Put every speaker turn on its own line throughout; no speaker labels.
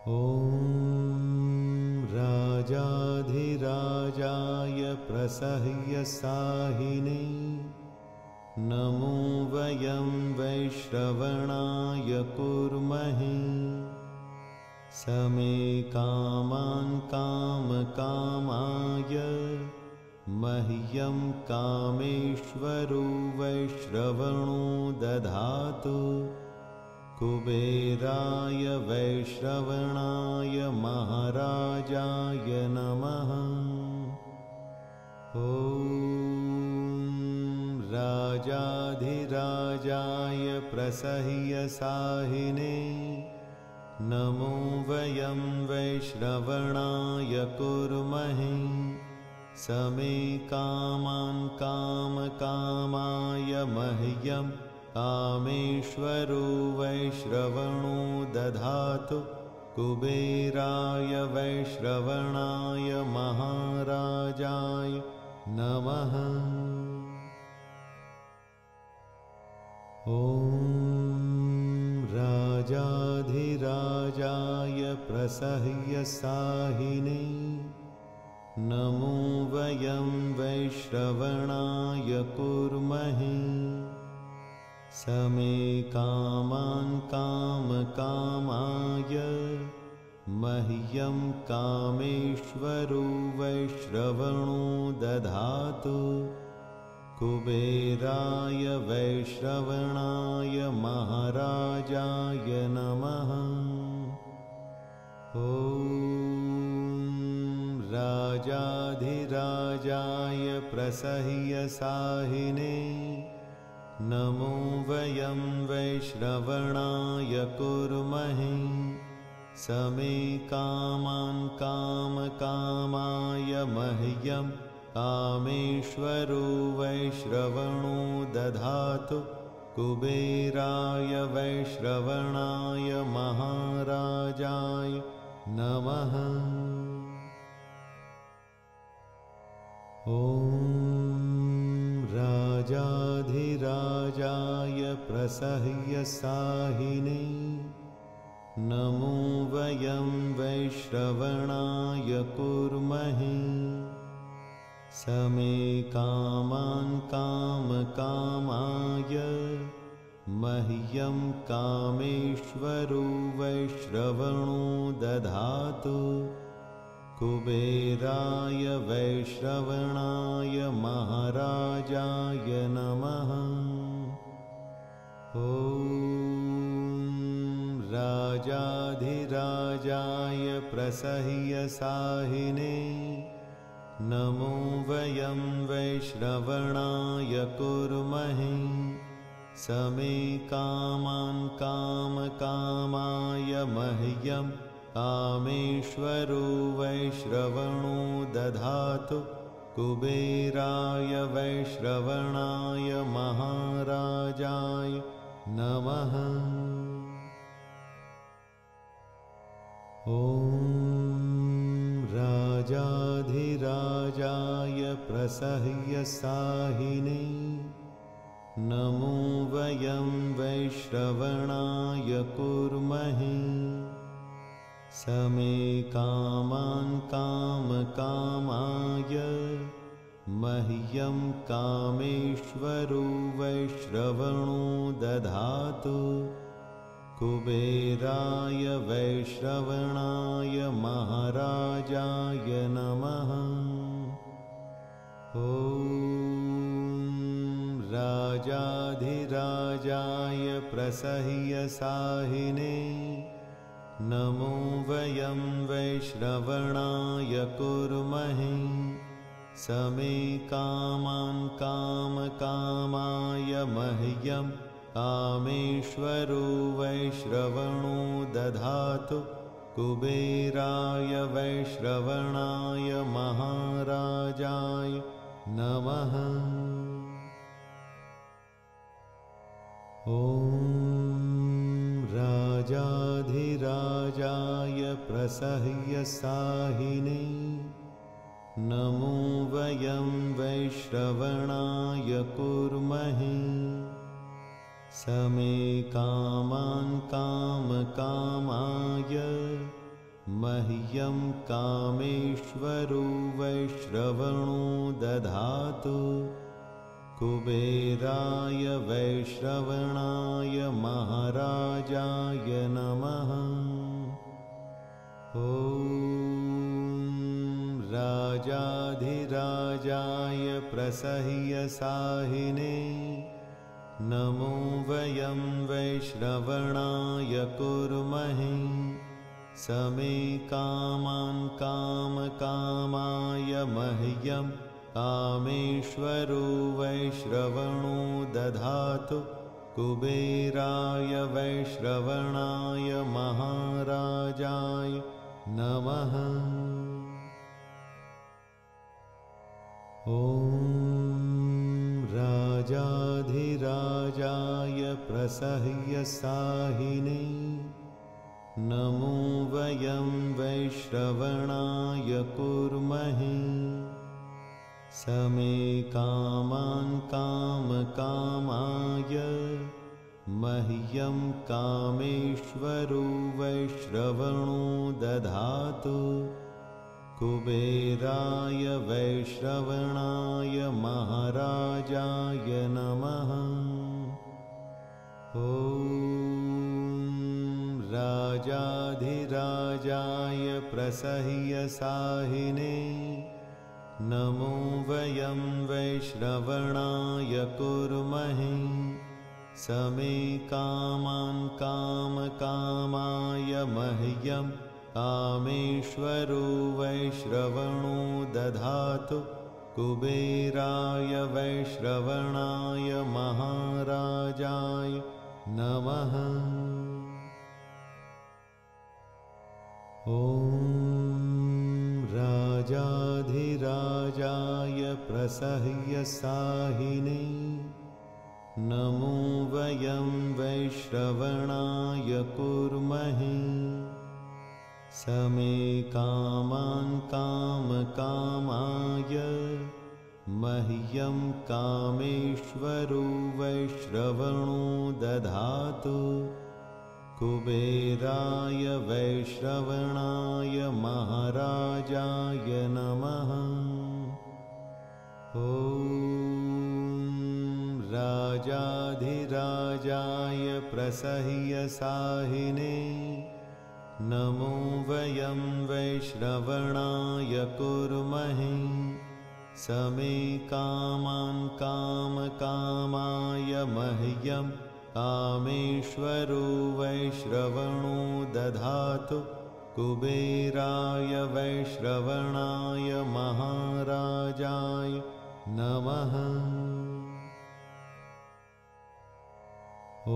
ॐ राजाधिराजाय प्रसह्यसाहिने नमो वयं वैश्रवणाय कुर्महे समे कामान् कामकामाय मह्यं कामेश्वरो वैश्रवणो दधातु कुबेराय वैश्रवणाय महाराजाय नमः। ॐ राजाधिराजाय प्रसह्यसाहिने नमो वयं वैश्रवणाय कुर्महे समे कामान् कामकामाय मह्यं कामेश्वरो वैश्रवणो दधातु कुबेराय वैश्रवणाय महाराजाय नमः। ॐ राजाधिराजाय प्रसह्यसाहिने नमो वयं वैश्रवणाय कुर्महे समे कामान् कामकामाय मह्यं कामेश्वरो वैश्रवणो दधातु कुबेराय वैश्रवणाय महाराजाय नमः। ॐ राजाधिराजाय प्रसह्यसाहिने नमो वयं वैश्रवणाय कुर्महे समे कामान् कामकामाय मह्यं कामेश्वरो वैश्रवणो दधातु कुबेराय वैश्रवणाय महाराजाय नमः। ॐ राजाधिराजाय प्रसह्यसाहिने नमो वयं वैश्रवणाय कुर्महे समे कामान् कामकामाय मह्यं कामेश्वरो वैश्रवणो दधातु कुबेराय वैश्रवणाय महाराजाय नमः। ॐ राजाधिराजाय प्रसह्यसाहिने नमो वयं वैश्रवणाय कुर्महे समे कामान् कामकामाय मह्यं कामेश्वरो वैश्रवणो दधातु कुबेराय वैश्रवणाय महाराजाय नमः। ॐ राजाधिराजाय प्रसह्यसाहिने नमो वयं वैश्रवणाय कुर्महे समे कामान् कामकामाय मह्यं कामेश्वरो वैश्रवणो दधातु कुबेराय वैश्रवणाय महाराजाय नमः। ॐ राजाधिराजाय प्रसह्यसाहिने नमो वयं वैश्रवणाय कुर्महे समे कामान् कामकामाय मह्यं कामेश्वरो वैश्रवणो दधातु कुबेराय वैश्रवणाय महाराजाय नमः। ॐ राजाधिराजाय प्रसह्यसाहिने नमो वयं वैश्रवणाय कुर्महे समे कामान् कामकामाय मह्यं कामेश्वरो वैश्रवणो दधातु कुबेराय वैश्रवणाय महाराजाय नमः। ॐ राजाधिराजाय प्रसह्यसाहिने नमो वयं वैश्रवणाय कुर्महे समे कामान् कामकामाय मह्यं कामेश्वरो वैश्रवणो दधातु कुबेराय वैश्रवणाय महाराजाय नमः। ॐ राजाधिराजाय प्रसह्यसाहिने नमो वयं वैश्रवणाय कुर्महे समे कामान् कामकामाय मह्यं कामेश्वरो वैश्रवणो दधातु कुबेराय वैश्रवणाय महाराजाय नमः। ॐ राजाधिराजाय प्रसह्यसाहिने नमो वयं वैश्रवणाय कुर्महे समे कामान् कामकामाय मह्यं कामेश्वरो वैश्रवणो दधातु कुबेराय वैश्रवणाय महाराजाय नमः। ॐ राजाधिराजाय प्रसह्यसाहिने नमो वयं वैश्रवणाय कुर्महे समे कामान् कामकामाय मह्यं कामेश्वरो वैश्रवणो दधातु कुबेराय वैश्रवणाय महाराजाय नमः। ॐ राजाधिराजाय प्रसह्यसाहिने नमो वयं वैश्रवणाय कुर्महे समे कामान् कामकामाय मह्यं कामेश्वरो वैश्रवणो दधातु कुबेराय वैश्रवणाय महाराजाय नमः। ॐ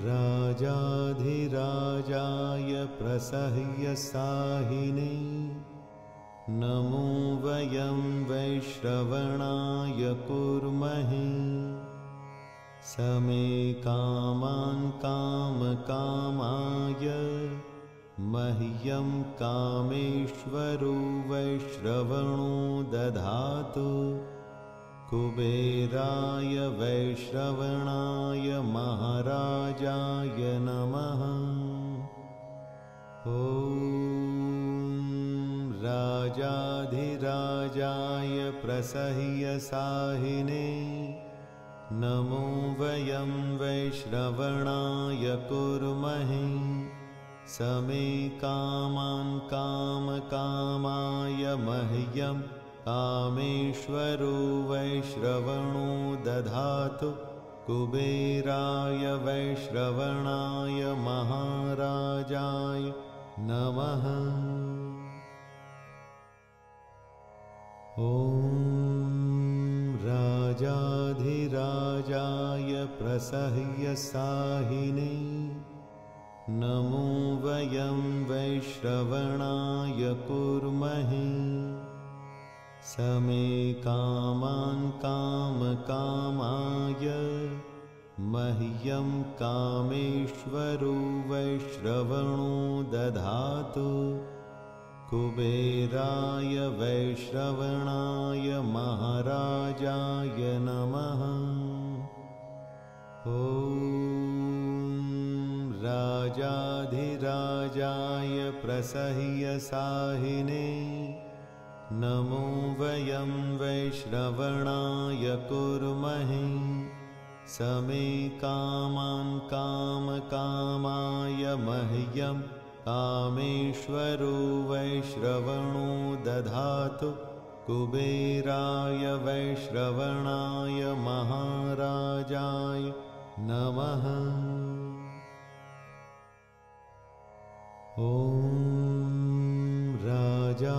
राजाधिराजाय प्रसह्यसाहिने नमो वयं वैश्रवणाय कुर्महे समे कामान् कामकामाय मह्यं कामेश्वरो वैश्रवणो दधातु कुबेराय वैश्रवणाय महाराजाय नमः। ॐ राजाधिराजाय प्रसह्यसाहिने नमो वयं वैश्रवणाय कुर्महे समे कामान् कामकामाय मह्यं कामेश्वरो वैश्रवणो दधातु कुबेराय वैश्रवणाय महाराजाय नमः। ॐ राजाधिराजाय प्रसह्यसाहिने नमो वयं वैश्रवणाय कुर्महे समे कामान् कामकामाय मह्यं कामेश्वरो वैश्रवणो दधातु कुबेराय वैश्रवणाय महाराजाय नमः। ॐ राजाधिराजाय प्रसह्यसाहिने नमो वयं वैश्रवणाय कुर्महे समे कामान् कामकामाय मह्यं कामेश्वरो वैश्रवणो दधातु कुबेराय वैश्रवणाय महाराजाय नमः। ॐ राजाधिराजाय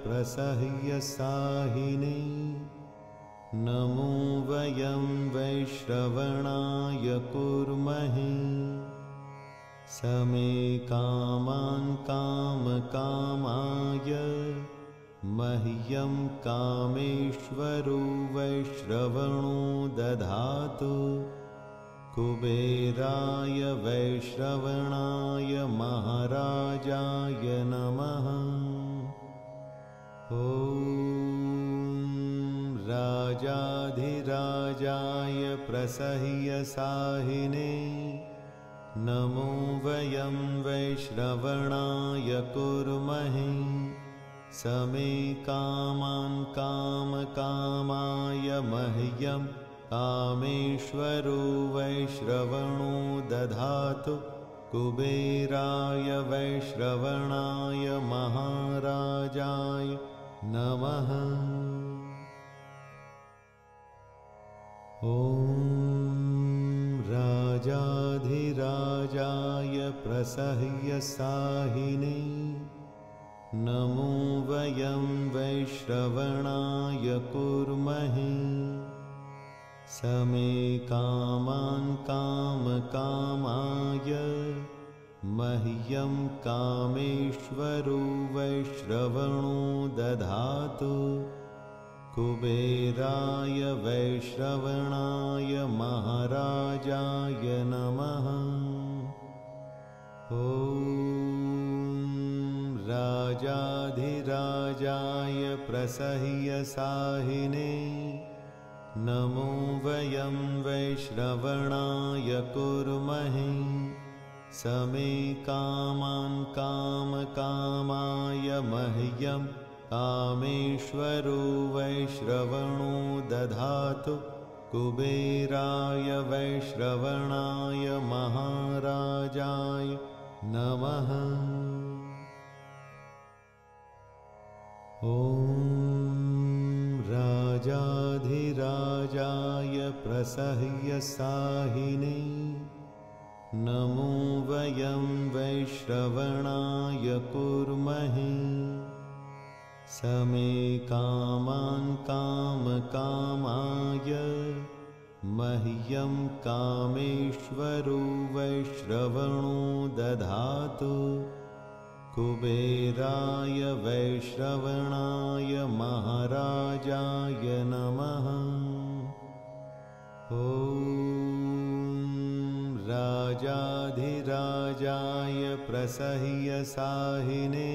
प्रसह्यसाहिने नमो वयं वैश्रवणाय कुर्महे समे कामान् कामकामाय मह्यं कामेश्वरो वैश्रवणो दधातु कुबेराय वैश्रवणाय महाराजाय नमः। ॐ राजाधिराजाय प्रसह्यसाहिने नमो वयं वैश्रवणाय कुर्महे समे कामान् कामकामाय मह्यं कामेश्वरो वैश्रवणो दधातु कुबेराय वैश्रवणाय महाराजाय नमः। ॐ राजाधिराजाय प्रसह्यसाहिने नमो वयं वैश्रवणाय कुर्महे समे कामान् कामकामाय मह्यं कामेश्वरो वैश्रवणो दधातु कुबेराय वैश्रवणाय महाराजाय नमः। ॐ राजाधिराजाय प्रसह्यसाहिने नमो वयं वैश्रवणाय कुर्महे समे कामान् कामकामाय मह्यं कामेश्वरो वैश्रवणो दधातु कुबेराय वैश्रवणाय महाराजाय नमः। ॐ राजाधिराजाय प्रसह्यसाहिने नमो वयं वैश्रवणाय कुर्महे समे कामान् कामकामाय मह्यं कामेश्वरो वैश्रवणो दधातु कुबेराय वैश्रवणाय महाराजाय नमः। ॐ राजाधिराजाय प्रसह्यसाहिने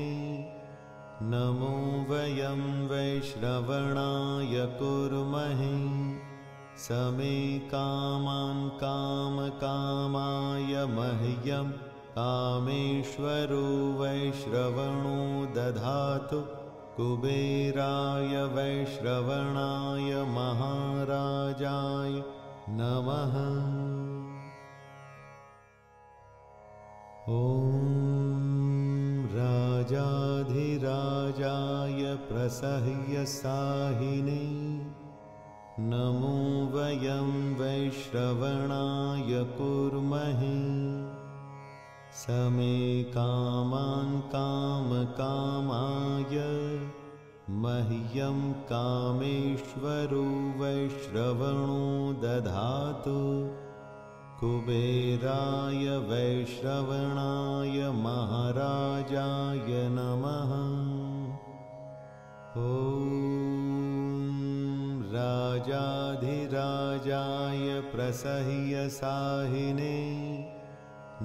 नमो वयं वैश्रवणाय कुर्महे समे कामान् कामकामाय मह्यं कामेश्वरो वैश्रवणो दधातु कुबेराय वैश्रवणाय महाराजाय नमः। ॐ राजाधिराजाय प्रसह्यसाहिने नमो वयं वैश्रवणाय कुर्महे समे कामान् कामकामाय मह्यं कामेश्वरो वैश्रवणो दधातु कुबेराय वैश्रवणाय महाराजाय नमः। ॐ राजाधिराजाय प्रसह्यसाहिने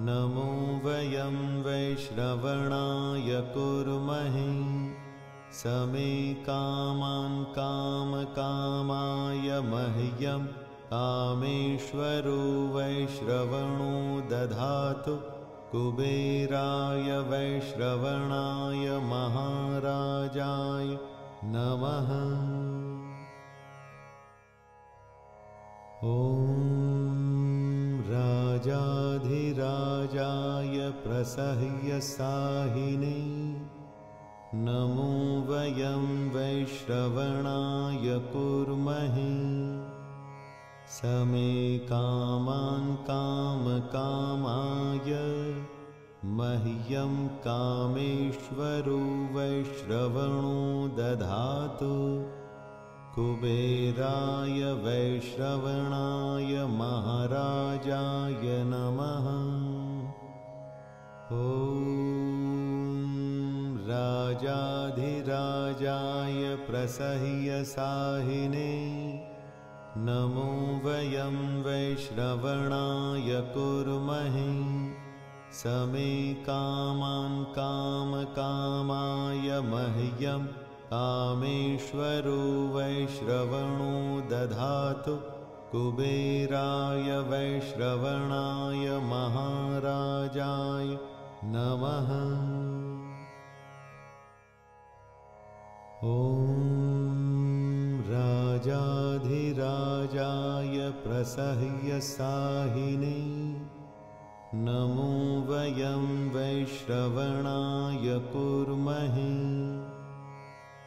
नमो वयं वैश्रवणाय कुर्महे समे कामान् कामकामाय मह्यं कामेश्वरो वैश्रवणो दधातु कुबेराय वैश्रवणाय महाराजाय नमः। ॐ राजाधिराजाय प्रसह्यसाहिने नमो वयं वैश्रवणाय कुर्महे। समे कामान् कामकामाय मह्यं कामेश्वरो वैश्रवणो दधातु कुबेराय वैश्रवणाय महाराजाय नमः। ॐ राजाधिराजाय प्रसह्यसाहिने नमो वयं वैश्रवणाय कुर्महे। समे कामान् कामकामाय मह्यं कामेश्वरो वैश्रवणो दधातु कुबेराय वैश्रवणाय महाराजाय नमः। ॐ राजाधिराजाय प्रसह्यसाहिने नमो वयं वैश्रवणाय कुर्महे।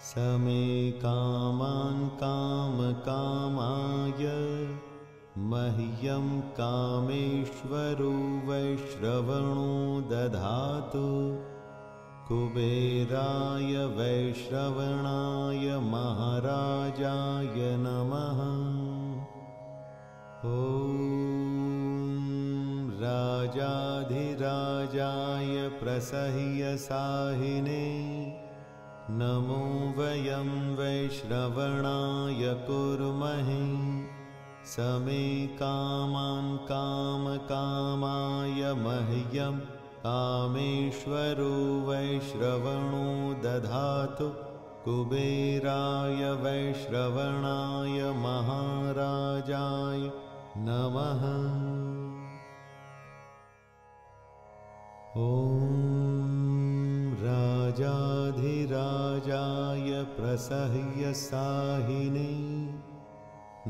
समे कामान् कामकामाय मह्यं कामेश्वरो वैश्रवणो दधातु कुबेराय वैश्रवणाय महाराजाय नमः। ॐ राजाधिराजाय प्रसह्यसाहिने नमो वयं वैश्रवणाय कुर्महे। समे कामान् कामकामाय मह्यं कामेश्वरो वैश्रवणो दधातु कुबेराय वैश्रवणाय महाराजाय नमः। ॐ राजाधिराजाय प्रसह्यसाहिने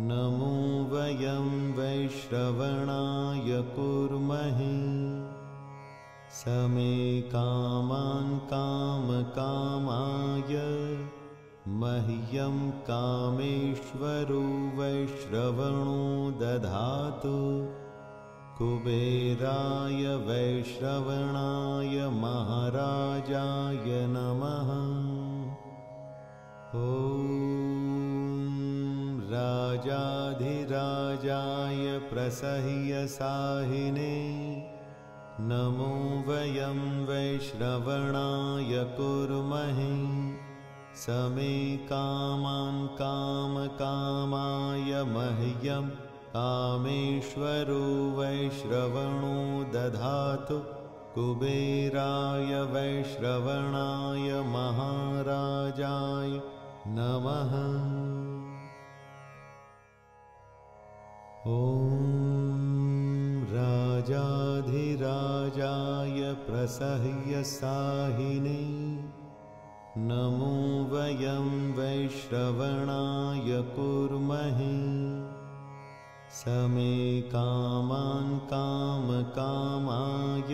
नमो वयं वैश्रवणाय कुर्महे। समे कामान् कामकामाय मह्यं कामेश्वरो वैश्रवणो दधातु कुबेराय वैश्रवणाय महाराजाय नमः। ॐ राजाधिराजाय प्रसह्यसाहिने नमो वयं वैश्रवणाय कुर्महे। समे कामान् कामकामाय मह्यं कामेश्वरो वैश्रवणो दधातु कुबेराय वैश्रवणाय महाराजाय नमः। ॐ राजाधिराजाय प्रसह्यसाहिने नमो वयं वैश्रवणाय कुर्महे। समे कामान् कामकामाय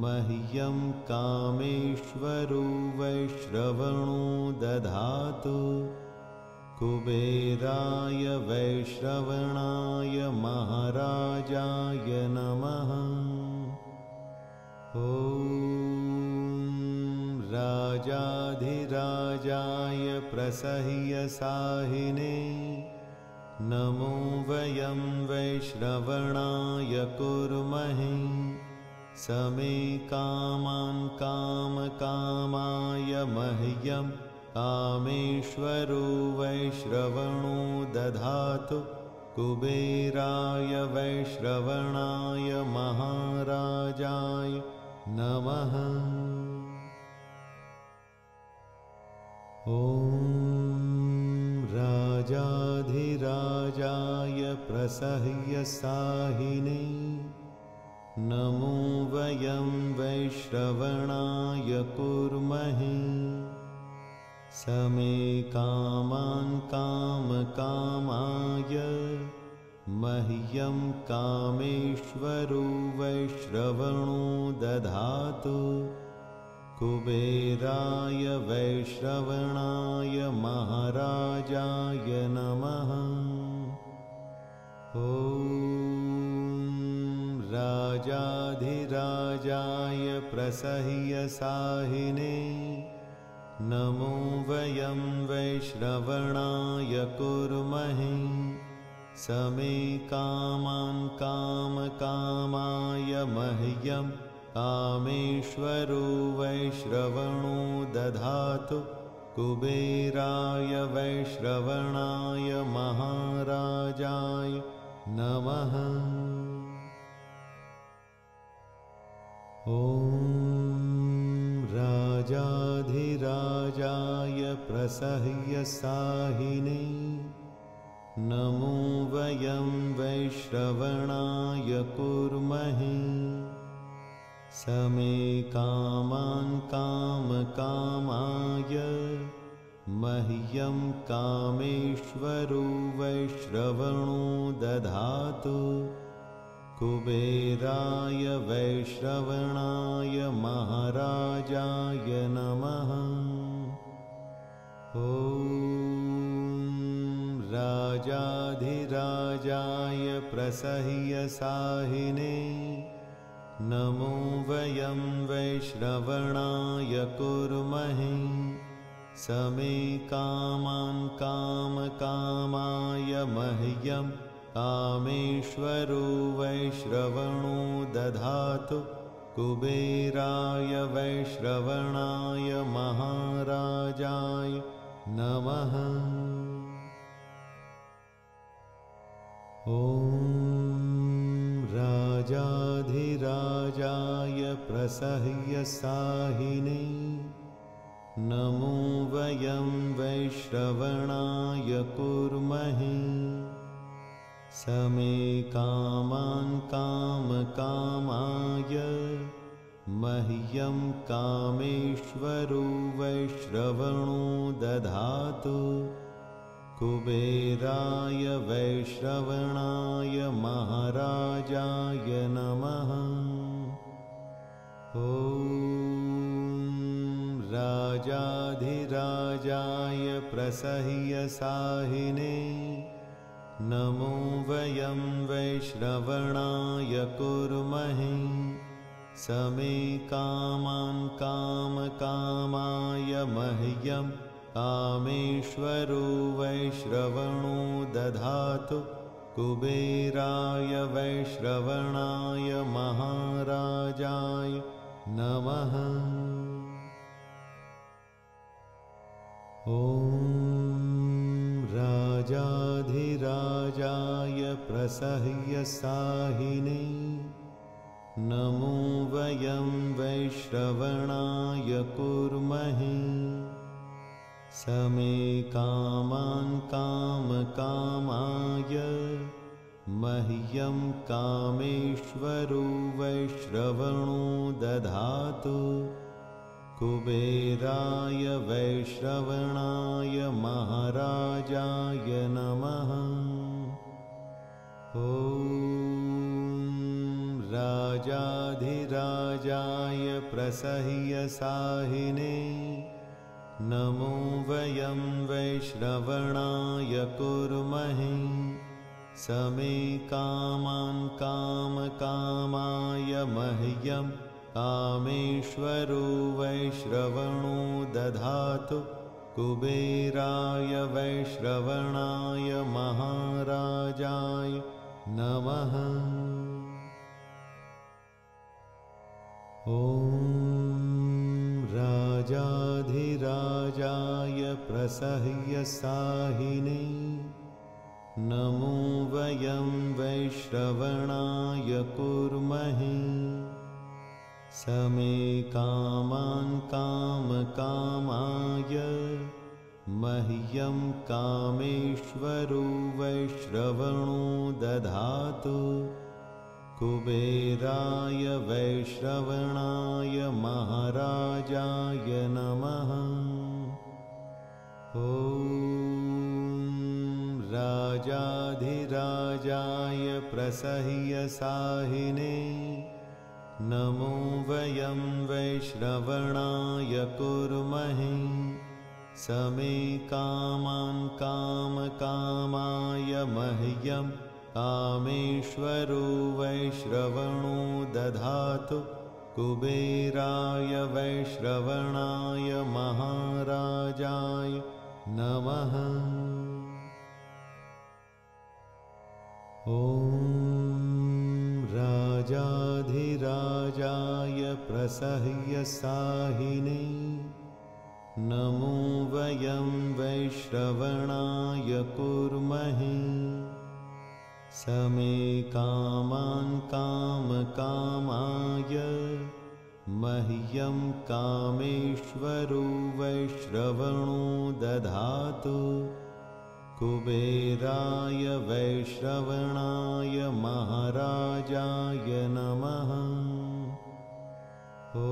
मह्यं कामेश्वरो वैश्रवणो दधातु कुबेराय वैश्रवणाय महाराजाय नमः। ॐ राजाधिराजाय प्रसह्यसाहिने नमो वयं वैश्रवणाय कुर्महे। समे कामान् कामकामाय मह्यं कामेश्वरो वैश्रवणो दधातु कुबेराय वैश्रवणाय महाराजाय नमः। ॐ राजाधिराजाय प्रसह्यसाहिने नमो वयं वैश्रवणाय कुर्महे समे कामान् कामकामाय मह्यं कामेश्वरो वैश्रवणो दधातु कुबेराय वैश्रवणाय महाराजाय नमः। ॐ राजाधिराजाय प्रसह्यसाहिने नमो वयं वैश्रवणाय कुर्महे समे कामान् कामकामाय मह्यं कामेश्वरो वैश्रवणो दधातु कुबेराय वैश्रवणाय महाराजाय नमः। ॐ राजाधिराजाय प्रसह्यसाहिने नमो वयं वैश्रवणाय कुर्महे समे कामान् कामकामाय मह्यं कामेश्वरो वैश्रवणो दधातु कुबेराय वैश्रवणाय महाराजाय नमः। ॐ राजाधिराजाय प्रसह्यसाहिने नमो वयं वैश्रवणाय कुर्महे समे कामान् कामकामाय मह्यं कामेश्वरो वैश्रवणो दधातु कुबेराय वैश्रवणाय महाराजाय नमः। ॐ राजाधिराजाय प्रसह्यसाहिने नमो वयं वैश्रवणाय कुर्महे समे कामान् कामकामाय मह्यं कामेश्वरो वैश्रवणो दधातु कुबेराय वैश्रवणाय महाराजाय नमः। ॐ राजाधिराजाय प्रसह्यसाहिने नमो वयं वैश्रवणाय कुर्महे समे कामान् कामकामाय मह्यं कामेश्वरो वैश्रवणो दधातु कुबेराय वैश्रवणाय महाराजाय नमः। ॐ राजाधिराजाय प्रसह्यसाहिने नमो वयं वैश्रवणाय कुर्महे समे कामान् कामकामाय मह्यं कामेश्वरो वैश्रवणो दधातु कुबेराय वैश्रवणाय महाराजाय नमः। ॐ राजाधिराजाय प्रसह्यसाहिने नमो वयं वैश्रवणाय कुर्महे समे कामान् कामकामाय मह्यं कामेश्वरो वैश्रवणो दधातु कुबेराय वैश्रवणाय महाराजाय नमः। ॐ राजाधिराजाय प्रसह्यसाहिने नमो वयं वैश्रवणाय कुर्महे समे कामान् कामकामाय मह्यं कामेश्वरो वैश्रवणो दधातु कुबेराय वैश्रवणाय महाराजाय नमः। ॐ राजाधिराजाय प्रसह्यसाहिने नमो वयं वैश्रवणाय कुर्महे समे कामान् कामकामाय मह्यं कामेश्वरो वैश्रवणो दधातु कुबेराय वैश्रवणाय महाराजाय नमः। ॐ राजाधिराजाय प्रसह्यसाहिने नमो वयं वैश्रवणाय कुर्महे समे कामान् कामकामाय मह्यं कामेश्वरो वैश्रवणो दधातु कुबेराय वैश्रवणाय महाराजाय नमः। ॐ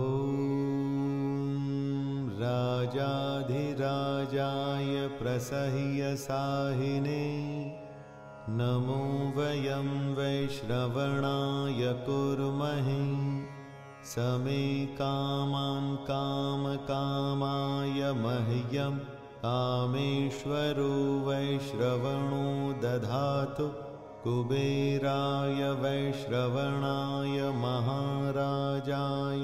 राजाधिराजाय प्रसह्यसाहिने नमो वयं वैश्रवणाय कुर्महे समे कामान् कामकामाय मह्यं कामेश्वरो वैश्रवणो दधातु कुबेराय वैश्रवणाय महाराजाय